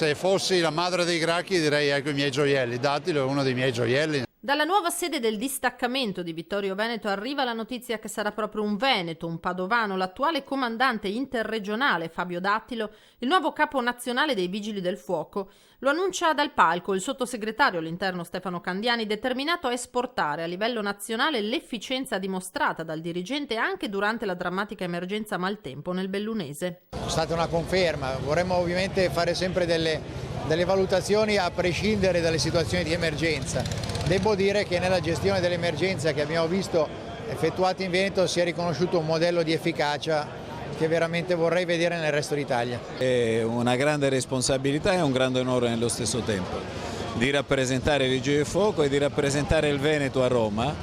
Se fossi la madre dei Gracchi direi ecco i miei gioielli, Dattilo è uno dei miei gioielli. Dalla nuova sede del distaccamento di Vittorio Veneto arriva la notizia che sarà proprio un veneto, un padovano, l'attuale comandante interregionale Fabio Dattilo, il nuovo capo nazionale dei Vigili del Fuoco. Lo annuncia dal palco il sottosegretario all'interno Stefano Candiani, determinato a esportare a livello nazionale l'efficienza dimostrata dal dirigente anche durante la drammatica emergenza maltempo nel Bellunese. È stata una conferma, vorremmo ovviamente fare sempre delle valutazioni a prescindere dalle situazioni di emergenza. Devo dire che nella gestione dell'emergenza che abbiamo visto effettuata in Veneto si è riconosciuto un modello di efficacia che veramente vorrei vedere nel resto d'Italia. È una grande responsabilità e un grande onore nello stesso tempo di rappresentare i Vigili del Fuoco e di rappresentare il Veneto a Roma,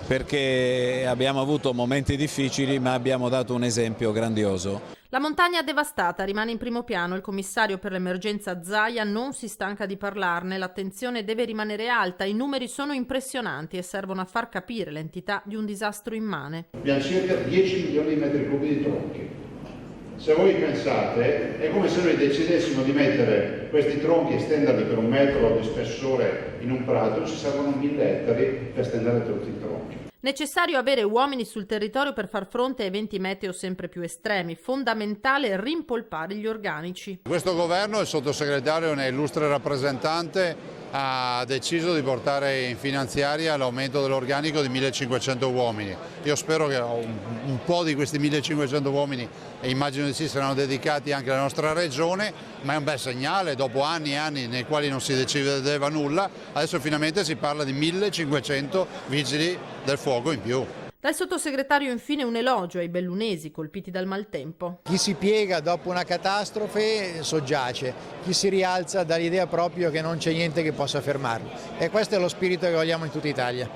perché abbiamo avuto momenti difficili ma abbiamo dato un esempio grandioso. La montagna devastata rimane in primo piano, il commissario per l'emergenza Zaia non si stanca di parlarne, l'attenzione deve rimanere alta, i numeri sono impressionanti e servono a far capire l'entità di un disastro immane. Abbiamo circa 10 milioni di metri cubi di tronchi. Se voi pensate, è come se noi decidessimo di mettere questi tronchi e stenderli per 1 metro di spessore in un prato, ci servono 1000 ettari per stendere tutti i tronchi. Necessario avere uomini sul territorio per far fronte a eventi meteo sempre più estremi, fondamentale rimpolpare gli organici. Questo governo, il sottosegretario ne è illustre rappresentante, ha deciso di portare in finanziaria l'aumento dell'organico di 1500 uomini. Io spero che un po' di questi 1500 uomini, e immagino di sì, saranno dedicati anche alla nostra regione, ma è un bel segnale, dopo anni e anni nei quali non si decideva nulla, adesso finalmente si parla di 1500 vigili del fuoco in più. Dal sottosegretario infine un elogio ai bellunesi colpiti dal maltempo. Chi si piega dopo una catastrofe soggiace, chi si rialza dall'idea proprio che non c'è niente che possa fermarlo. E questo è lo spirito che vogliamo in tutta Italia.